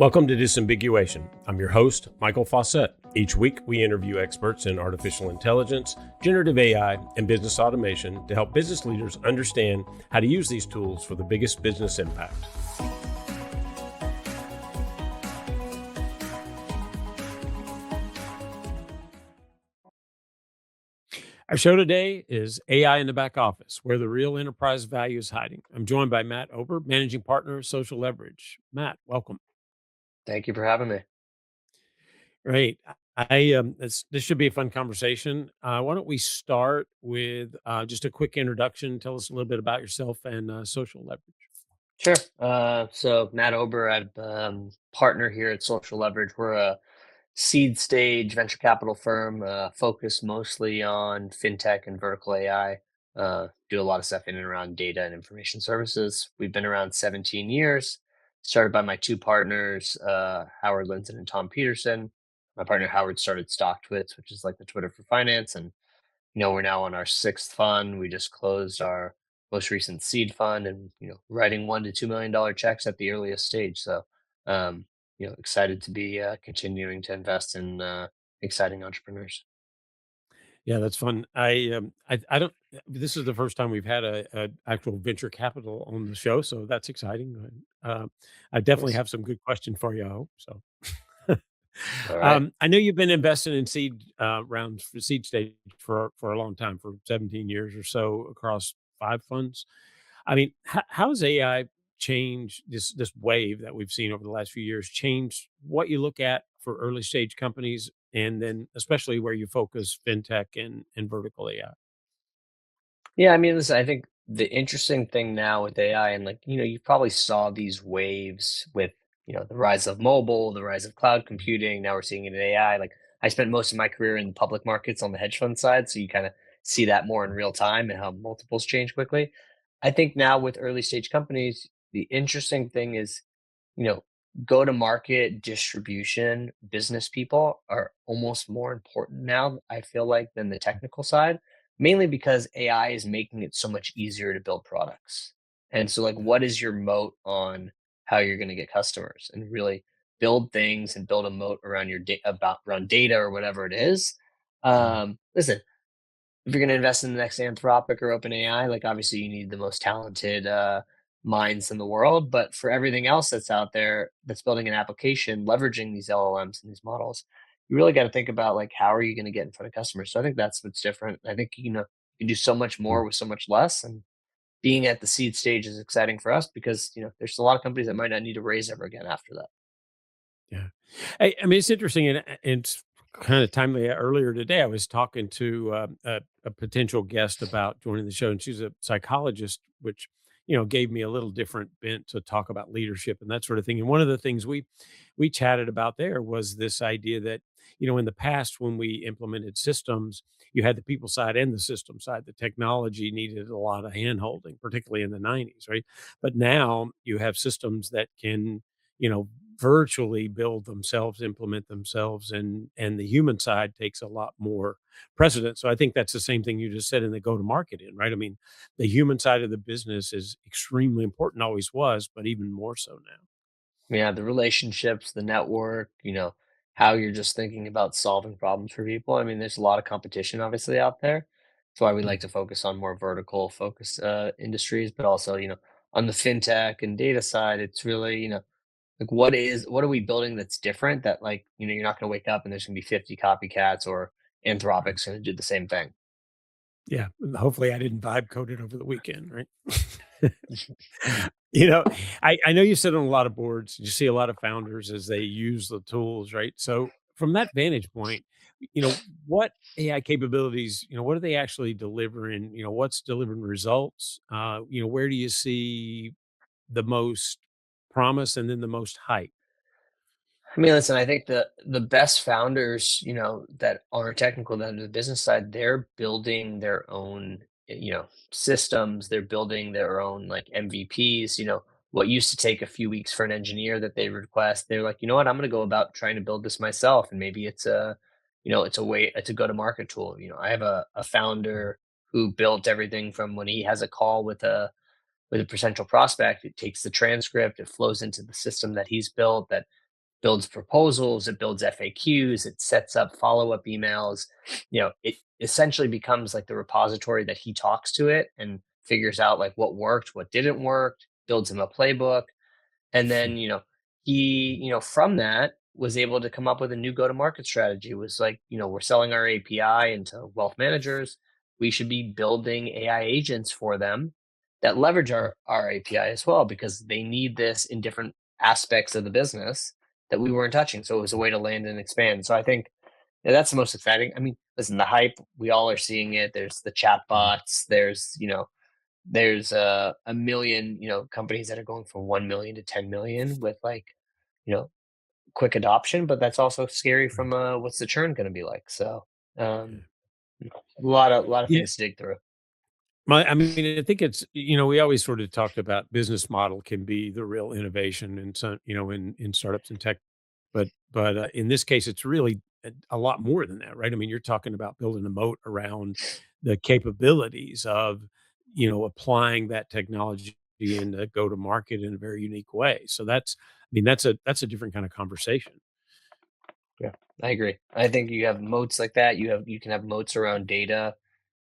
Welcome to Disambiguation. I'm your host, Michael Fauscette. Each week, we interview experts in artificial intelligence, generative AI, and business automation to help business leaders understand how to use these tools for the biggest business impact. Our show today is AI in the Back Office, where the real enterprise value is hiding. I'm joined by Matt Ober, Managing Partner of Social Leverage. Matt, welcome. Thank you for having me. Great. This should be a fun conversation. Why don't we start with just a quick introduction? Tell us a little bit about yourself and social leverage. Sure. So Matt Ober, I'm partner here at Social Leverage. We're a seed stage venture capital firm focused mostly on fintech and vertical AI. Do a lot of stuff in and around data and information services. We've been around 17 years. Started by my two partners, Howard Linton and Tom Peterson. My partner Howard started StockTwits, which is like the Twitter for finance, and we're now on our sixth fund. We just closed our most recent seed fund and, writing $1 to $2 million checks at the earliest stage. So, excited to be continuing to invest in exciting entrepreneurs. Yeah, that's fun. I don't. This is the first time we've had a actual venture capital on the show, so that's exciting. I definitely Nice. have some good question for you. I hope so. All right. I know you've been investing in seed rounds for seed stage for a long time, for 17 years or so across 5 funds. I mean, how has AI changed this wave that we've seen over the last few years? Changed what you look at for early stage companies, and then especially where you focus fintech and vertical AI. Yeah, I mean, listen, I think the interesting thing now with AI, and like, you probably saw these waves with, the rise of mobile, the rise of cloud computing. Now we're seeing it in AI. Like, I spent most of my career in the public markets on the hedge fund side. So you kind of see that more in real time and how multiples change quickly. I think now with early stage companies, the interesting thing is, you know, go to market distribution, business people are almost more important now, I feel like, than the technical side, mainly because AI is making it so much easier to build products. And so, like, Yeah. what is your moat on how you're going to get customers and really build things and build a moat around your about around data or whatever it is? Mhm. Listen, if you're going to invest in the next Anthropic or OpenAI, like obviously you need the most talented minds in the world. But for everything else that's out there that's building an application, leveraging these LLMs and these models, you really got to think about like how are you going to get in front of customers. So I think that's what's different. I think you can do so much more with so much less, and being at the seed stage is exciting for us because there's a lot of companies that might not need to raise ever again after that. Yeah. I mean, it's interesting and it's kind of timely. Earlier today, I was talking to a potential guest about joining the show, and she's a psychologist, which, gave me a little different bent to talk about leadership and that sort of thing. And one of the things we chatted about there was this idea that, in the past when we implemented systems, you had the people side and the system side. The technology needed a lot of hand holding, particularly in the 90s, right? But now you have systems that can, virtually build themselves, implement themselves, and the human side takes a lot more precedent. So I think that's the same thing you just said in the go to market in, right? I mean, the human side of the business is extremely important, always was, but even more so now. Yeah, the relationships, the network, how you're just thinking about solving problems for people. I mean, there's a lot of competition obviously out there. That's why we like Mm. to focus on more vertical focus industries, but also, on the fintech and data side, it's really, like what are we building that's different that like, you're not gonna wake up and there's gonna be 50 copycats or Right. Anthropic's gonna do the same thing. Yeah. And hopefully I didn't vibe code it over the weekend, right? You know, I know you sit on a lot of boards. You see a lot of founders as they use the tools, right? So from that vantage point, what AI capabilities, what are they actually delivering? What's delivering results? Where do you see the most promise and then the most hype? I mean, listen, I think the best founders, that aren't technical, that are the business side, they're building their own, systems. They're building their own like MVPs. What used to take a few weeks for an engineer that they request, they're like, you know what, I'm going to go about trying to build this myself, and maybe it's a go to market tool. I have a founder who built everything from when he has a call with a potential prospect. It takes the transcript, it flows into the system that he's built that builds proposals, it builds FAQs, it sets up follow-up emails. It essentially becomes like the repository that he talks to it and figures out like what worked, what didn't work, builds him a playbook. And then, he, from that was able to come up with a new go-to-market strategy. It was like, we're selling our API into wealth managers. We should be building AI agents for them that leverage our API as well, because they need this in different aspects of the business that we weren't touching. So it was a way to land and expand. So I think that's the most exciting. I mean, listen, the hype, we all are seeing it. There's the chat Mhm. bots, there's a million, companies that are going from 1 million to 10 million with like, you know, quick adoption, but that's also scary Right. from what's the churn going to be like. So, Yeah. um, a lot of Yeah. things to dig through. I mean, I think it's, we always sort of talked about business model can be the real innovation in some, in startups and tech, but in this case, it's really a lot more than that, right? I mean, you're talking about building a moat around the capabilities of, applying that technology and go to market in a very unique way. So I mean, that's a different kind of conversation. Yeah, I agree. I think you have moats like that. You can have moats around data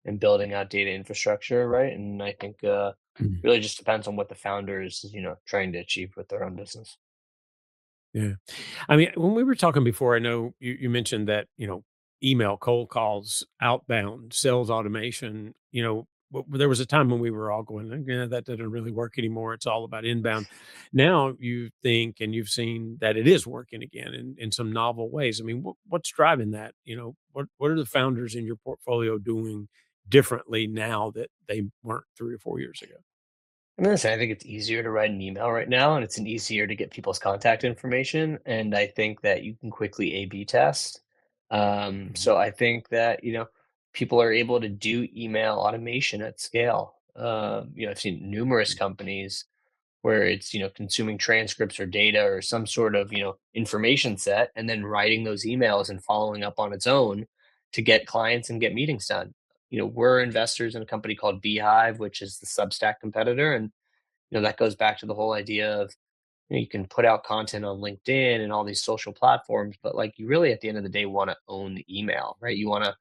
and building out data infrastructure, right? And I think really just depends on what the founder is, trying to achieve with their own business. Yeah. I mean, when we were talking before, I know you mentioned that, email, cold calls, outbound, sales automation, there was a time when we were all going, yeah, that doesn't really work anymore. It's all about inbound. Now you think and you've seen that it is working again in some novel ways. I mean, what's driving that? What are the founders in your portfolio doing differently now that they weren't 3 or 4 years ago? I mean, listen, I think it's easier to write an email right now, and it's an easier to get people's contact information. And I think that you can quickly A/B test. Mhm. So I think that people are able to do email automation at scale. I've seen numerous companies where it's consuming transcripts or data or some sort of information set, and then writing those emails and following up on its own to get clients and get meetings done. We're investors in a company called Beehive, which is the Substack competitor, and that goes back to the whole idea of you can put out content on LinkedIn and all these social platforms, but like you really at the end of the day want to own the email, right? You want to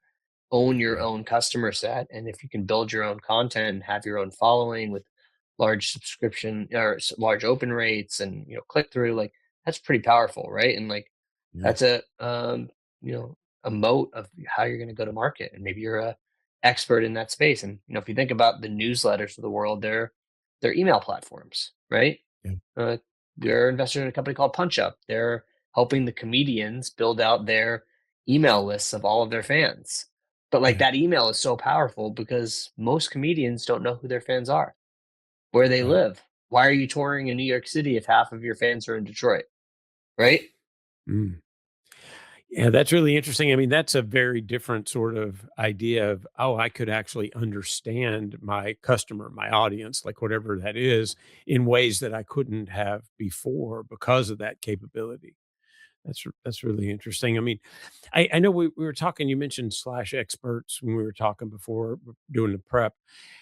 own your Right. own customer set. And if you can build your own content and have your own following with large subscription or large open rates and click through, like that's pretty powerful, right? And like Yeah. that's you know a moat of how you're going to go to market. And maybe you're a expert in that space. And if you think about the newsletters of the world, they're email platforms, right? Yeah. uh, they're invested in a company called PunchUp. They're helping the comedians build out their email lists of all of their fans. But like Yeah. that email is so powerful because most comedians don't know who their fans are, where they Right. live. Why are you touring in New York City if half of your fans are in Detroit? Right? Mm. Yeah, that's really interesting. I mean, that's a very different sort of idea of, oh, I could actually understand my customer, my audience, like whatever that is, in ways that I couldn't have before because of that capability. That's really interesting. I mean, I know we were talking. You mentioned slash experts when we were talking before doing the prep,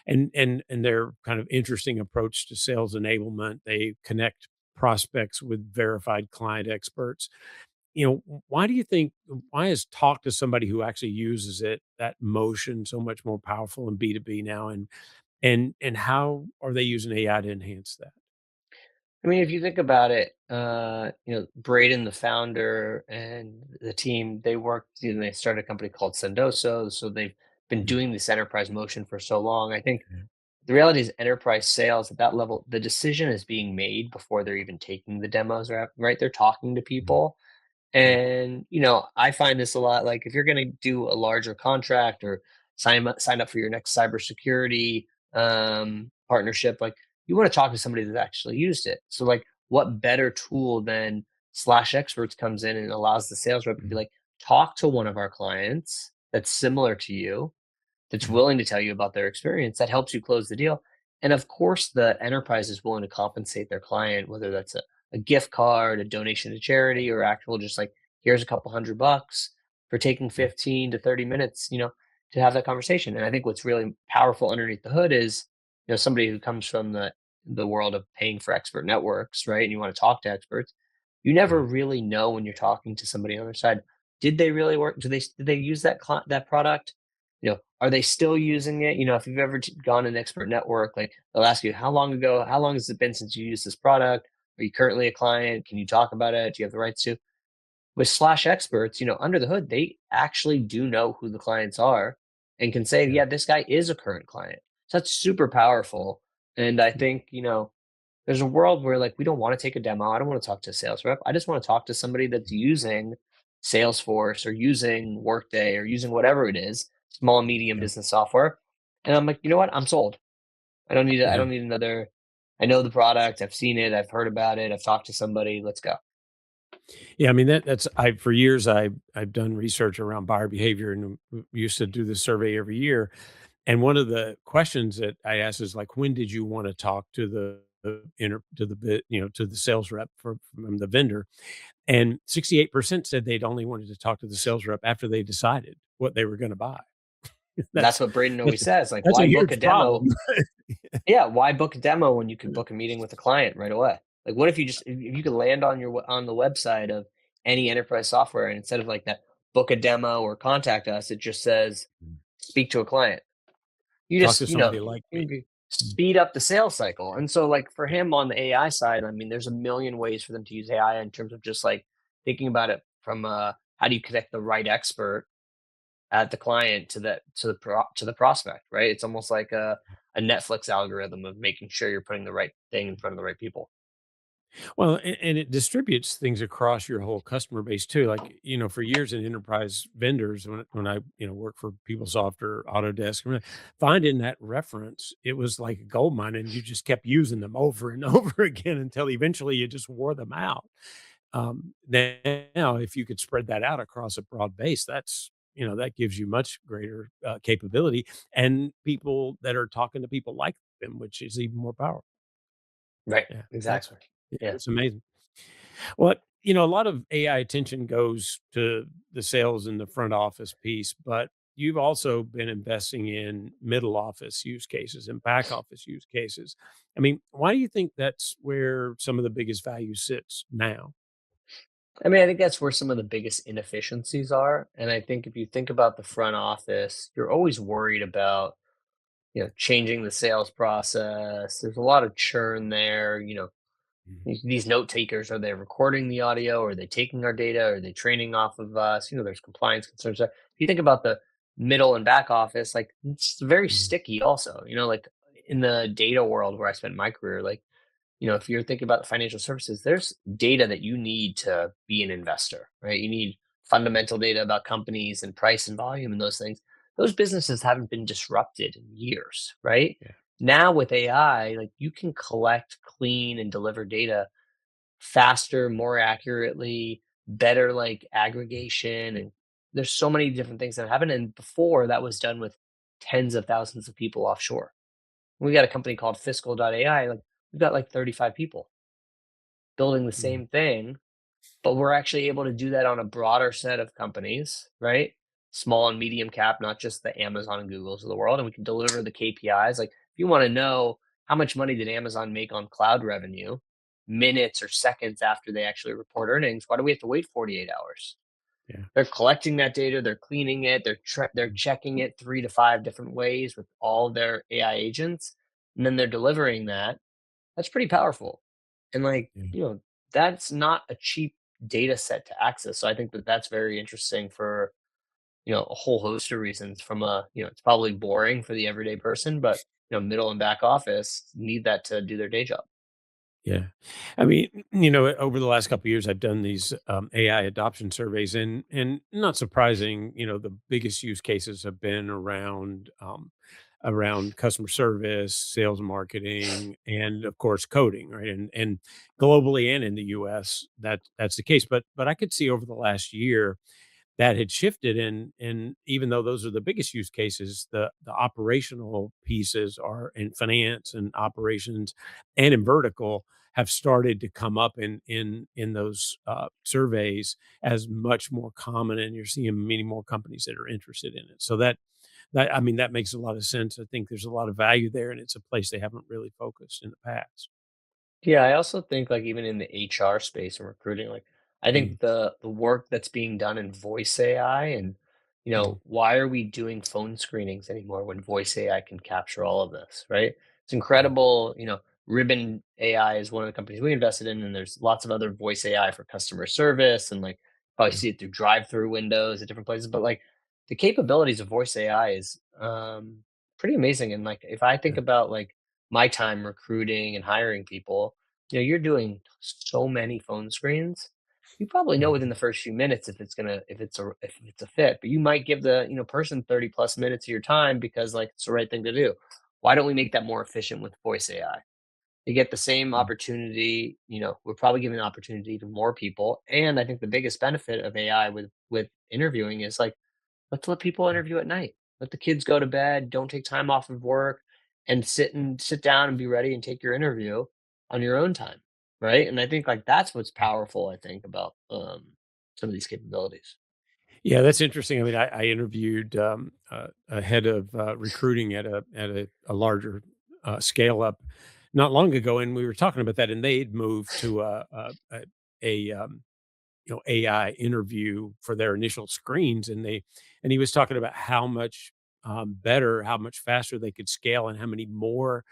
and their kind of interesting approach to sales enablement. They connect prospects with verified client experts. Why do you think why is talk to somebody who actually uses it, that motion so much more powerful in B2B now? And how are they using AI to enhance that? I mean, if you think about it, Braden, the founder, and the team, they worked, they started a company called Sendoso. So they've been Mm, doing this enterprise motion for so long. I think yeah, the reality is enterprise sales at that level, the decision is being made before they're even taking the demos, right? They're talking to mhm, people. right, And, I find this a lot. Like if you're going to do a larger contract or sign up for your next cybersecurity partnership, like you want to talk to somebody that's actually used it. So like what better tool than slash experts comes in and allows the sales rep to be mhm, like, talk to one of our clients that's similar to you, that's yeah, willing to tell you about their experience, that helps you close the deal. And of course, the enterprise is willing to compensate their client, whether that's a gift card, a donation to charity, or actual just like, here's a couple $100 for taking yeah, 15 to 30 minutes, to have that conversation. And I think what's really powerful underneath the hood is, somebody who comes from the world of paying for expert networks, right? And you want to talk to experts, You never yeah, really know when you're talking to somebody on the other side. Did they really work? Did they use that product? Are they still using it? If you've ever gone an expert network, like they'll ask you, how long has it been since you used this product? Are you currently a client? Can you talk about it? Do you have the rights to? With slash experts, under the hood, they actually do know who the clients are and can say, yeah, yeah, this guy is a current client. So that's super powerful. And I yeah, think, there's a world where like we don't want to take a demo. I don't want to talk to a sales rep. I just want to talk to somebody that's using Salesforce or using Workday or using whatever it is, small and medium yeah, business software. And I'm like, you know what? I'm sold. I yeah. don't need another. I know the product. I've seen it. I've heard about it. I've talked to somebody. Let's go. Yeah, I mean that's I for years I've done research around buyer behavior and we used to do this survey every year. And one of the questions that I asked is like, when did you want to talk to to the to the sales rep from the vendor? And 68% said they'd only wanted to talk to the sales rep after they decided what they were going to buy. That's That's what Braden always that's says. Like, that's a why book a huge demo? problem. Yeah, why book a demo when you could book a meeting with a client right away? Like, what if if you could land on on the website of any enterprise software and instead of like that book a demo or contact us, it just says speak to a client. You Talk to just, somebody like you me. can Mm, speed up the sales cycle. And so like for yeah, him on the AI side, I mean, there's a million ways for them to use AI in terms of just like thinking about it from how do you connect the right expert at the client to the prospect, right? It's almost like a Netflix algorithm of making sure you're putting the right thing in front of the right people. well, and it distributes things across your whole customer base too. Like, for years in enterprise vendors, when I, worked for PeopleSoft or Autodesk, finding that reference, it was like a gold mine, and you just kept using them over and over again until eventually you just wore them out. Now, if you could spread that out across a broad base, that gives you much greater capability and people that are talking to people like them, which is even more powerful. Right. Yeah, Exactly. Yeah. it's amazing. Well, a lot of AI attention goes to the sales and the front office piece, but you've also been investing in middle office use cases and back office use cases. I mean, why do you think that's where some of the biggest value sits now? I mean, I think that's where some of the biggest inefficiencies are. And I think if you think about the front office, you're always worried about, changing the sales process. There's a lot of churn there. Mhm. These note takers, are they recording the audio? Are they taking our data? Are they training off of us? There's compliance concerns there. If you think about the middle and back office, like it's very Mhm. sticky also, like in the data world where I spent my career, like, if you're thinking about the financial services, there's data that you need to be an investor, right? You need fundamental data about companies and price and volume and those things. Those businesses haven't been disrupted in years, right? Yeah. Now with AI, like you can collect, clean, and deliver data faster, more accurately, better like aggregation. And there's so many different things that happen. And before that was done with tens of thousands of people offshore. We got a company called Fiscal.ai. Like we've got like 35 people building the Mhm. same thing, but we're actually able to do that on a broader set of companies, right? Small and medium cap, not just the Amazon and Googles of the world. And we can deliver the KPIs. Like if you want to know how much money did Amazon make on cloud revenue, minutes or seconds after they actually report earnings, why do we have to wait 48 hours? Yeah. They're collecting that data, they're cleaning it, they're Mhm. checking it 3 to 5 different ways with all their AI agents, and then they're delivering that. That's pretty powerful. And like, Yeah. that's not a cheap data set to access. So I think that that's very interesting for, a whole host of reasons from it's probably boring for the everyday person, but middle and back office need that to do their day job. Yeah. I mean, over the last couple of years, I've done these AI adoption surveys, and not surprising, the biggest use cases have been around customer service, sales and marketing, and of course coding, right? And globally and in the US, that's the case. But I could see over the last year that had shifted, and even though those are the biggest use cases, the operational pieces are in finance and operations and in vertical have started to come up in those surveys as much more common, and you're seeing many more companies that are interested in it. So that I mean that makes a lot of sense. I think there's a lot of value there, and it's a place they haven't really focused in the past. Yeah, I also think like even in the HR space and recruiting, like I Mm, think the work that's being done in voice AI and mm, why are we doing phone screenings anymore when voice AI can capture all of this, right? It's yeah, incredible, Ribbon AI is one of the companies we invested in, and there's lots of other voice AI for customer service and like probably yeah, see it through drive-through windows at different places. But like the capabilities of voice AI is pretty amazing. And like if I think yeah, about like my time recruiting and hiring people, you're doing so many phone screens. You probably know within the mhm, first few minutes if it's a fit, but you might give the person 30 plus minutes of your time because like it's the right thing to do. Why don't we make that more efficient with voice AI? You get the same mm, opportunity, we're probably giving the opportunity to more people. And I think the biggest benefit of AI with interviewing is like let's let people yeah. interview at night. Let the kids go to bed, don't take time off of work, and sit down and be ready and take your interview on your own time, right? And I think, like, that's what's powerful, I think, about, some of these capabilities. Yeah, that's interesting. I mean, I interviewed a head of recruiting at a larger scale up not long ago, and we were talking about that, and they'd moved to a AI interview for their initial screens, and he was talking about how much better, how much faster they could scale, and how many more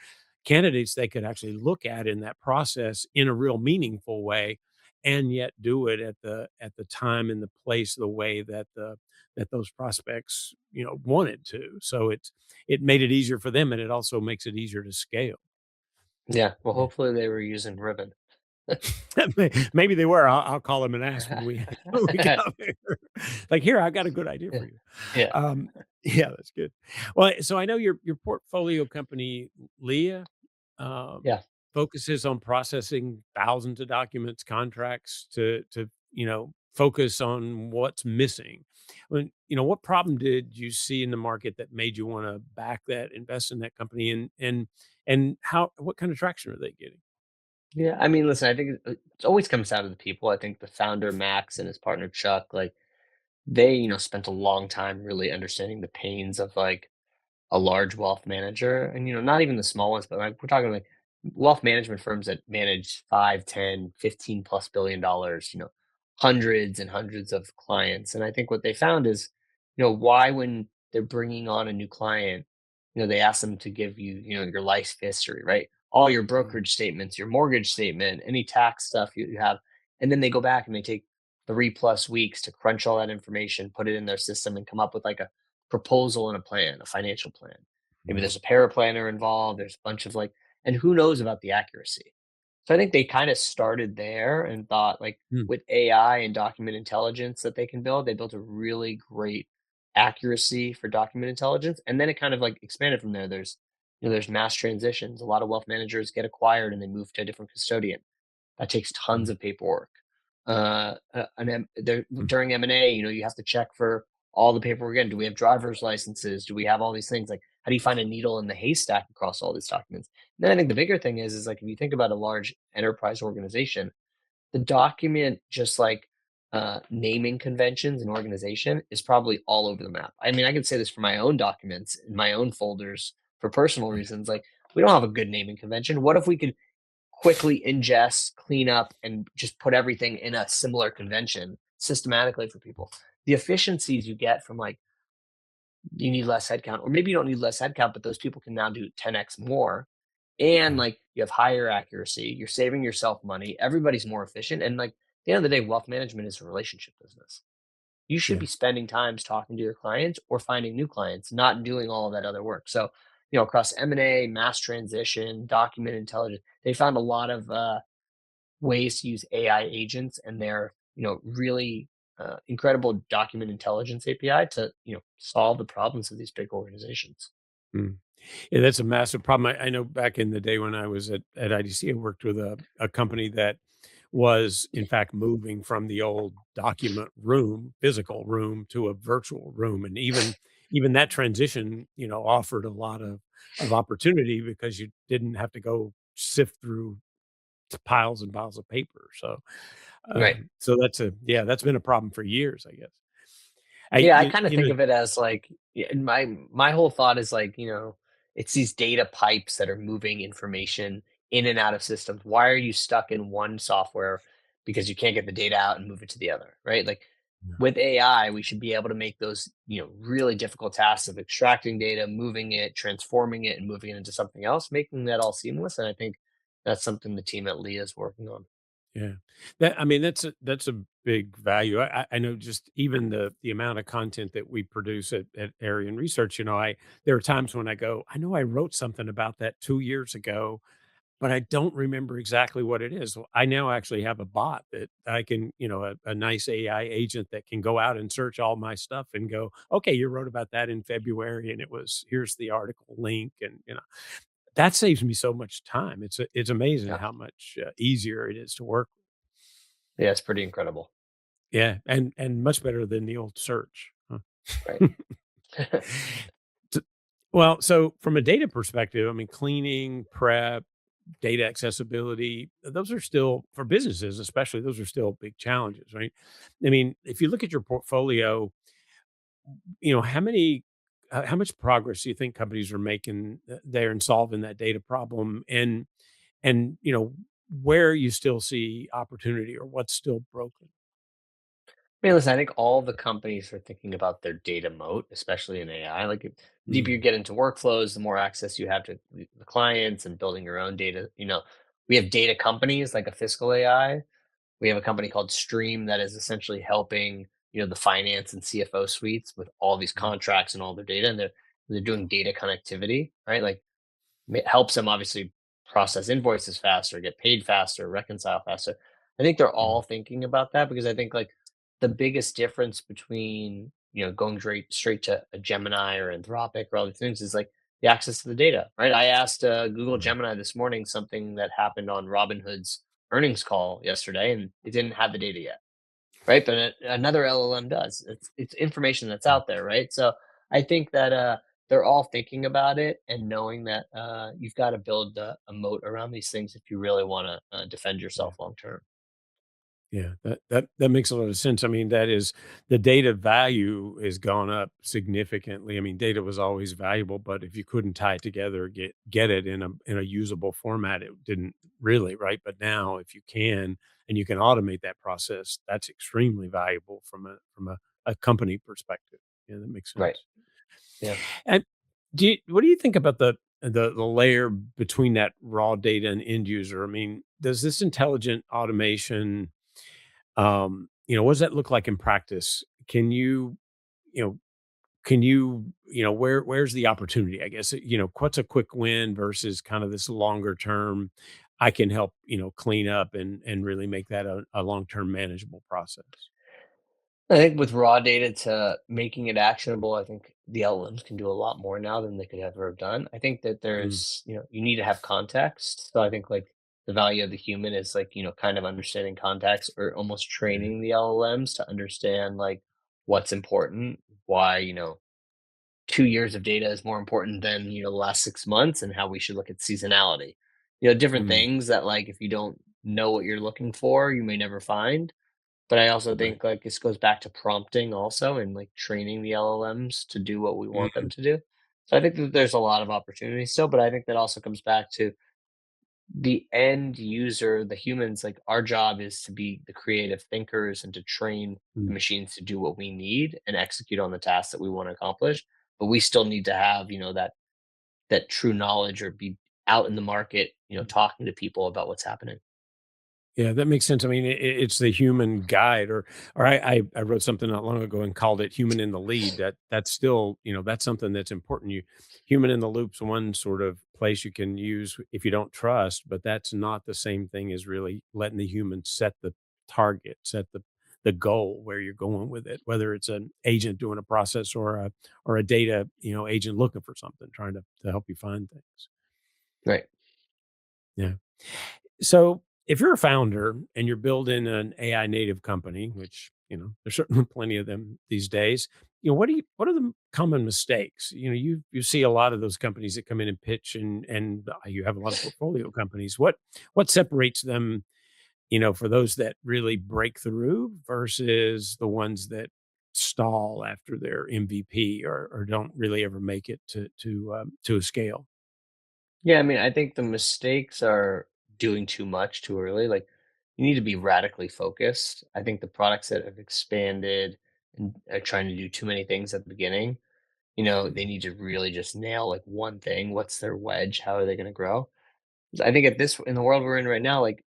candidates they could actually look at in that process in a real meaningful way, and yet do it at the time and the place the way that the that those prospects wanted to. So it made it easier for them, and it also makes it easier to scale. Yeah, well, Yeah. hopefully they were using Ribbon. Maybe they were. I'll call them and ask when we when we get out there. Like, "Here, I've got a good idea Yeah, for you." yeah, Yeah, that's good. Well, so I know your portfolio company, Leah, um, yeah. focuses on processing thousands of documents, contracts to, focus on what's missing. What problem did you see in the market that made you wanna back that, invest in that company, and how what kind of traction are they getting? Yeah, I mean, listen, I think it always comes down to the people. I think the founder, Max, and his partner, Chuck, like, they, spent a long time really understanding the pains of, like, a large wealth manager and not even the small ones, but like we're talking like wealth management firms that manage 5, 10, 15 plus $1 billion, hundreds and hundreds of clients. And I think what they found is, why when they're bringing on a new client, they ask them to give you, your life history, right? All your Mm, brokerage statements, your mortgage statement, any tax stuff you have. And then they go back and they take 3 plus weeks to crunch all that information, put it in their system and come up with like a proposal and a plan, a financial plan. Maybe right. there's a paraplanner involved. There's a bunch of like, and who knows about the accuracy. So I think they kind of started there and thought like Mm, with AI and document intelligence that they can build, they built a really great accuracy for document intelligence. And then it kind of like expanded from there. There's mass transitions. A lot of wealth managers get acquired and they move to a different custodian. That takes tons right. of paperwork. There Mm, during M&A, you have to check for all the paperwork again. Do we have driver's licenses? Do we have all these things? Like, how do you find a needle in the haystack across all these documents? And then I think the bigger thing is like if you think about a large enterprise organization, the document just like naming conventions and organization is probably all over the map. I mean, I can say this for my own documents in my own folders for personal yeah, reasons. Like, we don't have a good naming convention. What if we could quickly ingest, clean up, and just put everything in a similar convention systematically for people? The efficiencies you get from like you need less headcount, or maybe you don't need less headcount, but those people can now do 10x more. And yeah, like you have higher accuracy, you're saving yourself money, everybody's more efficient. And like at the end of the day, wealth management is a relationship business. You should yeah. be spending times talking to your clients or finding new clients, not doing all of that other work. So, across M&A, mass transition, document intelligence, they found a lot of ways to use AI agents and their really incredible document intelligence API to solve the problems of these big organizations. Mm. Yeah, that's a massive problem. I know back in the day when I was at IDC, I worked with a company that was, in fact, moving from the old document room, physical room, to a virtual room, and even that transition, offered a lot of opportunity because you didn't have to go sift through piles and piles of paper. Right. So that's been a problem for years, I guess. I Yeah, I you, kind of you think know of it as like my whole thought is like, it's these data pipes that are moving information in and out of systems? Why are you stuck in one software because you can't get the data out and move it to the other, right? Like Yeah. with AI, we should be able to make those, really difficult tasks of extracting data, moving it, transforming it, and moving it into something else, making that all seamless. And I think that's something the team at Leah is working on. Yeah. I mean, that's a big value. I know just even the amount of content that we produce at Arian Research, there are times when I go, I know I wrote something about that 2 years ago, but I don't remember exactly what it is. Well, I now actually have a bot that I can, a nice AI agent that can go out and search all my stuff and go, okay, you wrote about that in February, and here's the article link, and that saves me so much time. It's amazing Yeah. how much easier it is to work. Yeah, it's pretty incredible. Yeah, and much better than the old search, huh? Right. T Well, so from a data perspective, I mean, cleaning, prep, data accessibility, those are still for businesses especially, those are still big challenges, right? I mean, if you look at your portfolio, how much progress do you think companies are making there in solving that data problem? And, where you still see opportunity or what's still broken? I mean, listen, I think all the companies are thinking about their data moat, especially in AI. Like, the deeper you Mm, get into workflows, the more access you have to the clients and building your own data. We have data companies like a fiscal AI. We have a company called Stream that is essentially helping, the finance and CFO suites with all these mm, contracts and all their data, and they're doing data connectivity, right? Like helps them obviously process invoices faster, get paid faster, reconcile faster. I think they're mm, all thinking about that because I think like the biggest difference between going straight to a Gemini or Anthropic or other things is like the access to the data, right? I asked Google right, Gemini this morning something that happened on Robinhood's earnings call yesterday, and it didn't have the data yet. Right, but another LLM does. It's information that's yeah, out there, right? So I think that they're all thinking about it and knowing that you've got to build a moat around these things if you really want to defend yeah. yourself long term. Yeah, that makes a lot of sense. I mean, that is the data value has gone up significantly. I mean, data was always valuable, but if you couldn't tie it together, get it in a usable format, it didn't really, right? But now if you can and you can automate that process, that's extremely valuable from a company perspective. Yeah, that makes Right. sense. Yeah. And what do you think about the layer between that raw data and end user? I mean, does this intelligent automation what does that look like in practice? You know, where's the opportunity? I guess, what's a quick win versus kind of this longer term, I can help, clean up and really make that a long-term manageable process. I think with raw data to making it actionable, I think the LLMs can do a lot more now than they could ever have done. I think that Mm, you need to have context. So I think like the value of the human is like, kind of understanding context or almost yeah. training the LLMs to understand like what's important, why, 2 years of data is more important than, the last 6 months and how we should look at seasonality. Different Mm, things that like if you don't know what you're looking for, you may never find, but I also right. think, like, this goes back to prompting also and, like, training the LLMs to do what we want them Mm, to do. So I think that there's a lot of opportunity still, but I think that also comes back to the end user, the humans, like, our job is to be the creative thinkers and to train the mm, machines to do what we need and execute on the tasks that we wanna accomplish, but we still need to have, that true knowledge or be out in the market, mm. talking to people about what's happening. Yeah, that makes sense. I mean, it's the human guide, or I wrote something not long ago and called it "human in the lead." That's still that's something that's important. Human in the loop's one sort of place you can use if you don't trust, but that's not the same thing as really letting the human set the target, set the goal where you're going with it. Whether it's an agent doing a process or a data agent looking for something, trying to help you find things. Right. Yeah. So, if you're a founder and you're building an AI native company, which, there's certainly plenty of them these days, what are the common mistakes? You see a lot of those companies that come in and pitch and you have a lot of portfolio companies. What separates them, for those that really break through versus the ones that stall after their MVP or don't really ever make it to a scale? Yeah, I mean, I think the mistakes are doing too much too early. Like, you need to be radically focused. I think the products that have expanded and are trying to do too many things at the beginning, they need to really just nail like one thing. What's their wedge? How are they going to grow? I think at this in the world we're in right now, like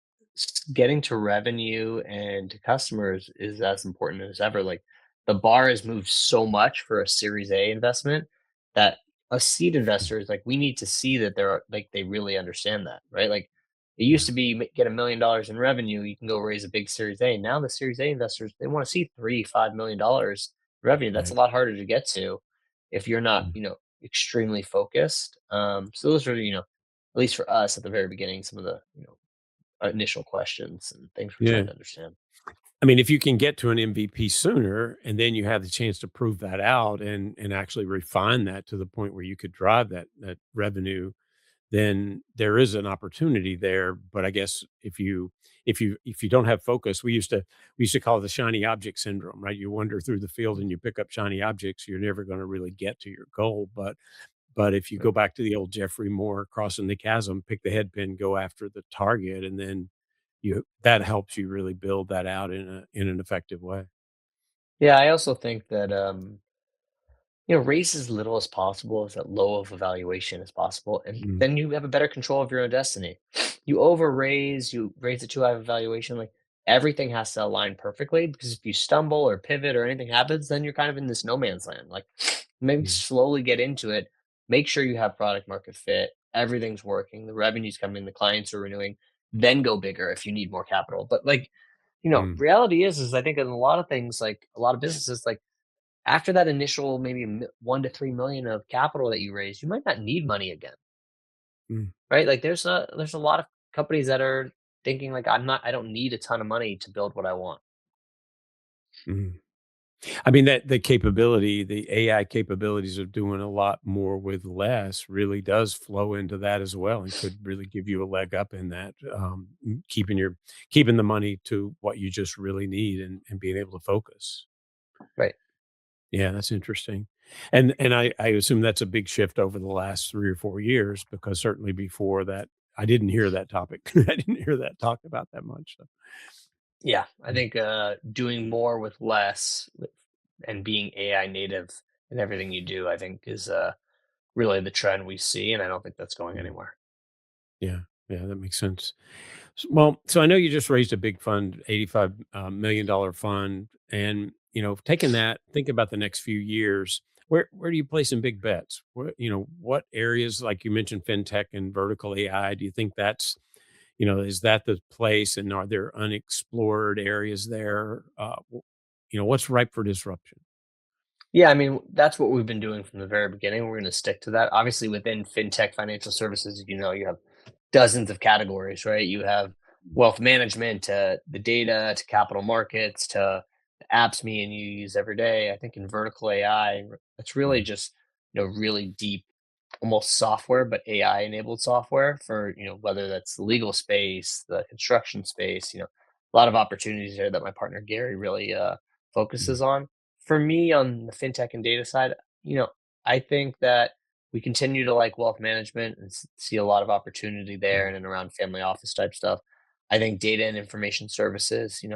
getting to revenue and to customers is as important as ever. Like the bar has moved so much for a Series A investment that a seed investor is like, we need to see that they're like they really understand that, right? Like it used Yeah, to be get $1 million in revenue, you can go raise a big Series A. Now the Series A investors they want to see $3, $5 million revenue. That's a right. lot harder to get to if you're not, Mm. extremely focused. So those are at least for us at the very beginning, some of the, initial questions and things we're trying Yeah. to understand. I mean, if you can get to an MVP sooner and then you have the chance to prove that out and actually refine that to the point where you could drive that revenue, then there is an opportunity there. But I guess if you don't have focus, we used to call it the shiny object syndrome, right? You wander through the field and you pick up shiny objects, you're never going to really get to your goal. But if you go Right. back to the old Jeffrey Moore crossing the chasm, pick the head pin, go after the target, and then that helps you really build that out in an effective way. Yeah, I also think that raise as little as possible, as low of a valuation as possible, and Mm, then you have a better control of your own destiny. You over raise, you raise it too high of a valuation, like everything has to align perfectly because if you stumble or pivot or anything happens, then you're kind of in this no man's land. Like maybe mm, slowly get into it, make sure you have product market fit, everything's working, the revenue's coming, the clients are renewing, then go bigger if you need more capital. But like, mm, reality is I think in a lot of things, like a lot of businesses, like after that initial maybe 1 to 3 million of capital that you raise, you might not need money again, mm, right? Like there's a lot of companies that are thinking like I don't need a ton of money to build what I want. mm. I mean, that the capability, the AI capabilities of doing a lot more with less really does flow into that as well and could really give you a leg up in that, keeping the money to what you just really need and being able to focus. Right. Yeah, that's interesting. And I assume that's a big shift over the last 3 or 4 years because certainly before that, I didn't hear that topic. I didn't hear that talked about that much, so, Yeah, I mm, think doing more with less and being AI native in everything you do, I think is really the trend we see, and I don't think that's going mm. anywhere. Yeah, yeah, that makes sense. Well, so I know you just raised a big fund, $85 million fund, and taking that, think about the next few years. Where do you place some big bets? What areas, like you mentioned, fintech and vertical AI? Do you think is that the place, and are there unexplored areas there? What's ripe for disruption? Yeah, I mean, that's what we've been doing from the very beginning. We're going to stick to that. Obviously, within fintech financial services, you have dozens of categories, right? You have wealth management to the data to capital markets to the apps me and you use every day. I think in vertical AI, it's really Mm, just, really deep, almost software, but AI enabled software for, whether that's the legal space, the construction space, a lot of opportunities there that my partner Gary really mm, focuses on. For me on the fintech and data side, I think that we continue to like wealth management and see a lot of opportunity there mm, and around family office type stuff. I think data and information services, you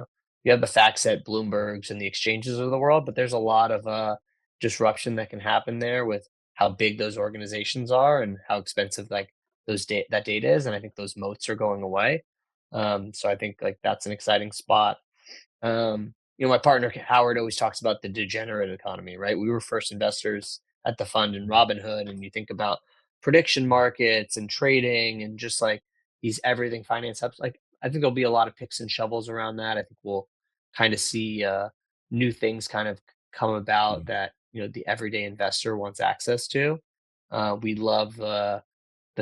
have the FactSet, Bloomberg's, and the exchanges of the world, but there's a lot of disruption that can happen there with how big those organizations are and how expensive like that data is. And I think those moats are going away. So I think like that's an exciting spot. My partner Howard always talks about the degenerate economy, right? We were first investors at the fund in mm, Robinhood, and you think about prediction markets and trading and just like these everything finance hubs. Like I think there'll be a lot of picks and shovels around that. I think we'll kind of see new things kind of come about mm, that the everyday investor wants access to. We love the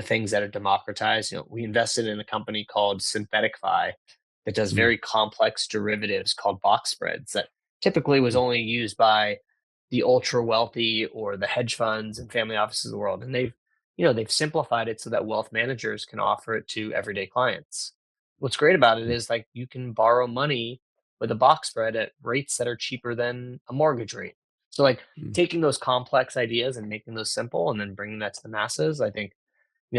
things that are democratized. We invested in a company called Synthetic that does mm, very complex derivatives called box spreads that typically was mm, only used by the ultra wealthy or the hedge funds and family offices of the world. And they've simplified it so that wealth managers can offer it to everyday clients. What's great about it mm, is like you can borrow money with a box spread at rates that are cheaper than a mortgage rate. So like mm, taking those complex ideas and making those simple and then bringing that to the masses, I think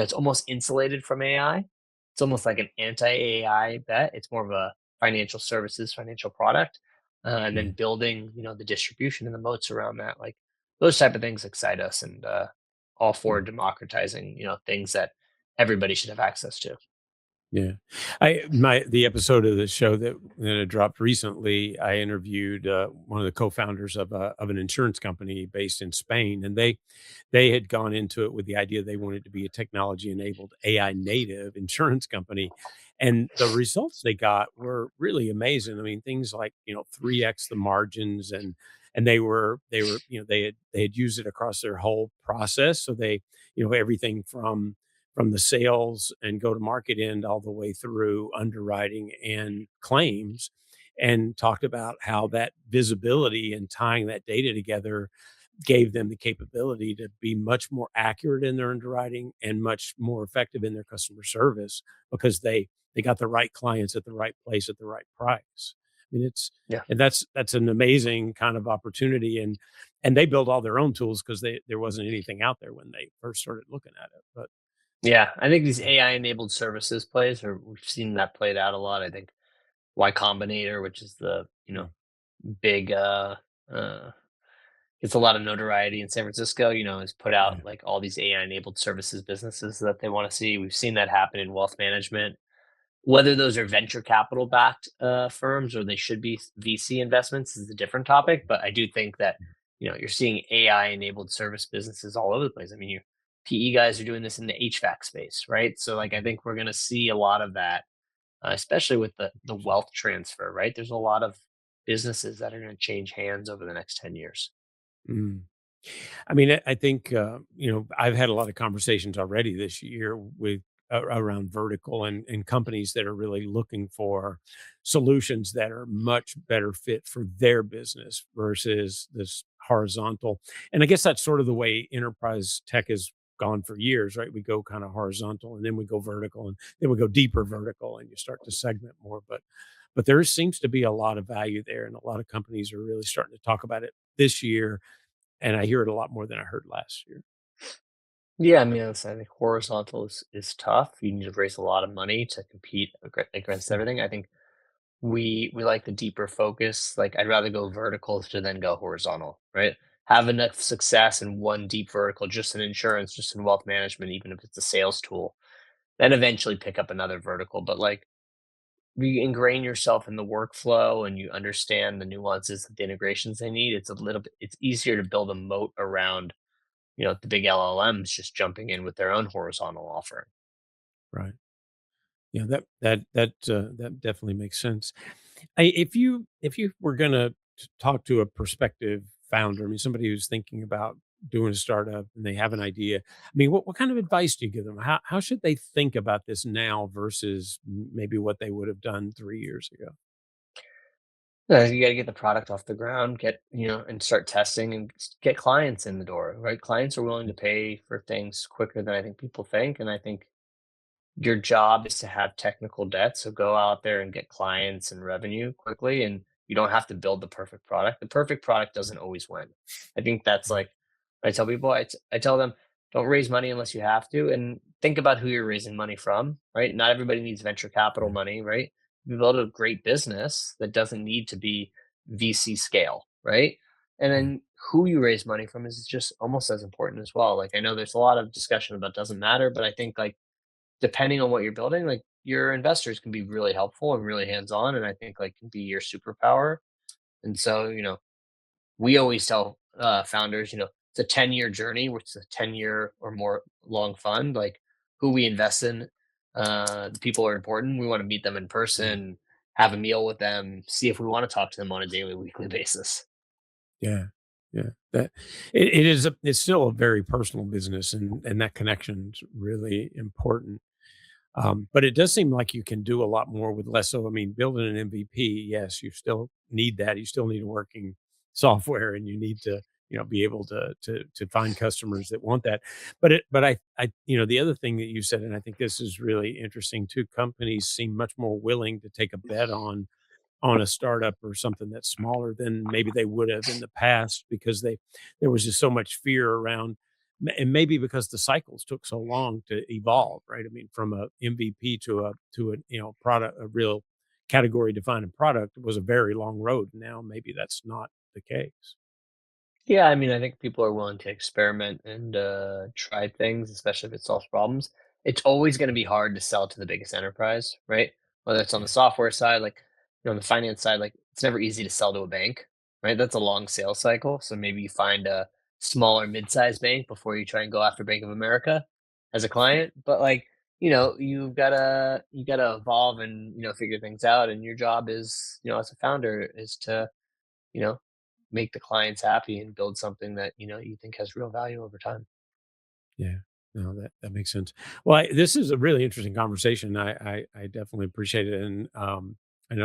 it's almost insulated from AI. It's almost like an anti-AI bet. It's more of a financial services, financial product, and then Yeah. building, the distribution and the moats around that. Like those type of things excite us, and all for Mm. democratizing, things that everybody should have access to. Yeah. The episode of the show that had dropped recently, I interviewed, one of the co-founders of an insurance company based in Spain, and they had gone into it with the idea they wanted to be a technology-enabled AI native insurance company, and the results they got were really amazing. I mean, things like, 3x the margins, and they were, they had used it across their whole process. So everything from the sales and go to market end all the way through underwriting and claims, and talked about how that visibility and tying that data together gave them the capability to be much more accurate in their underwriting and much more effective in their customer service, because they got the right clients at the right place at the right price. I mean, Yeah. and that's an amazing kind of opportunity, and they built all their own tools because there wasn't anything out there when they first started looking at it. But Yeah, I think these AI enabled services plays, or we've seen that played out a lot. I think Y Combinator, which is the mm, big uh gets a lot of notoriety in San Francisco, has put out yeah, like all these AI enabled services businesses that they want to see. We've seen that happen in wealth management, whether those are venture capital backed firms or they should be VC investments is a different topic. But I do think that, you're seeing AI enabled service businesses all over the place. I mean, you PE guys are doing this in the HVAC space, right? So like I think we're going to see a lot of that, especially with the wealth transfer, right? There's a lot of businesses that are going to change hands over the next 10 years. mm. I mean, I think, I've had a lot of conversations already this year with around vertical and companies that are really looking for solutions that are much better fit for their business versus this horizontal. And I guess that's sort of the way enterprise tech has gone for years, right? We go kind of horizontal, and then we go vertical, and then we go deeper vertical, and you start to segment more. But there seems to be a lot of value there, and a lot of companies are really starting to talk about it this year, and I hear it a lot more than I heard last year. Yeah, I mean, I think horizontal is tough. You need to raise a lot of money to compete against Mm, everything. I think we like the deeper focus. Like I'd rather go vertical to then go horizontal, right? Have enough success in one deep vertical, just in insurance, just in wealth management, even if it's a sales tool, then eventually pick up another vertical. But like you ingrain yourself in the workflow and you understand the nuances of the integrations they need, it's easier to build a moat around, the big LLMs just jumping in with their own horizontal offering. right. Yeah, that definitely makes sense. If you were gonna talk to a prospective founder, I mean, somebody who's thinking about doing a startup and they have an idea, I mean, what kind of advice do you give them? How should they think about this now versus maybe what they would have done 3 years ago? You got to get the product off the ground, and start testing and get clients in the door, right? Clients are willing to pay for things quicker than I think people think. And I think your job is to have technical debt. So go out there and get clients and revenue quickly. And you don't have to build the perfect product. The perfect product doesn't always win. I think that's Right. like, I tell people, I tell them, don't raise money unless you have to. And think about who you're raising money from, right? Not everybody needs venture capital Yeah. money, right? You build a great business that doesn't need to be VC scale, right? And Yeah. then who you raise money from is just almost as important as well. Like I know there's a lot of discussion about doesn't matter, but I think like depending on what you're building, like your investors can be really helpful and really hands-on, and I think like can be your superpower. And so, we always tell founders, it's a 10-year journey, which is a 10-year or more long fund. Like who we invest in, the people are important. We want to meet them in Yeah. person, have a meal with them, see if we want to talk to them on a daily, weekly basis. Yeah. Yeah. That it's still a very personal business, and that connection's really important. But it does seem like you can do a lot more with less. So, I mean, building an MVP, yes, you still need that. You still need a working software, and you need to, be able to find customers that want that. But the other thing that you said, and I think this is really interesting too. Companies seem much more willing to take a bet on a startup or something that's smaller than maybe they would have in the past, because there was just so much fear around. And maybe because the cycles took so long to evolve, right? I mean, from a MVP to a product, a real category defining product was a very long road. Now maybe that's not the case. Yeah, I mean, I think people are willing to experiment and try things, especially if it solves problems. It's always going to be hard to sell to the biggest enterprise, right? Whether it's on the Yeah, software side, like on the finance side, like it's never easy to sell to a bank, right? That's a long sales cycle. So maybe you find a smaller mid-sized bank before you try and go after Bank of America as a client. But like, you gotta evolve and figure things out. And your job is, as a founder, is to you know, make the clients happy and build something that, you think has real value over time. yeah. No, that makes sense. Well, this is a really interesting conversation. I definitely appreciate it, and I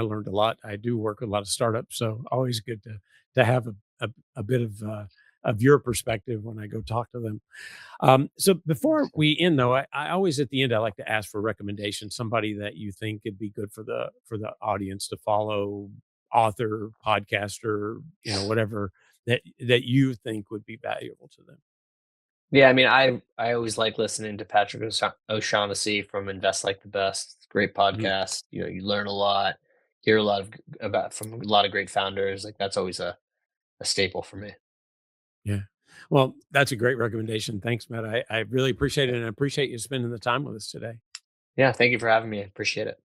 learned a lot. I do work with a lot of startups, so always good to have a bit of your perspective when I go talk to them. So before we end, though, I always at the end I like to ask for recommendations. Somebody that you think could be good for the audience to follow, author, podcaster, whatever that you think would be valuable to them. Yeah, I mean, I always like listening to Patrick O'Shaughnessy from Invest Like the Best. It's a great Mhm. podcast. You learn a lot, hear a lot about from a lot of great founders. Like that's always a staple for me. Yeah. Well, that's a great recommendation. Thanks, Matt. I really appreciate it, Yeah. and I appreciate you spending the time with us today. Yeah, thank you for having me. I appreciate it.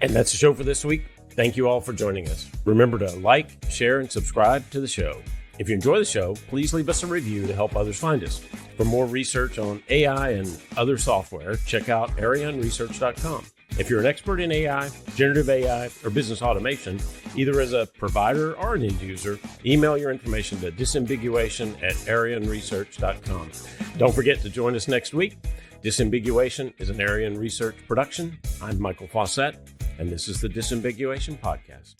And that's the show for this week. Thank you all for joining us. Remember to like, share, and subscribe to the show. If you enjoy the show, please leave us a review to help others find us. For more research on AI and other software, check out arianresearch.com. If you're an expert in AI, generative AI, or business automation, either as a provider or an end user, email your information to disambiguation@arianresearch.com. Don't forget to join us next week. Disambiguation is an Arian Research production. I'm Michael Fauscette, and this is the Disambiguation Podcast.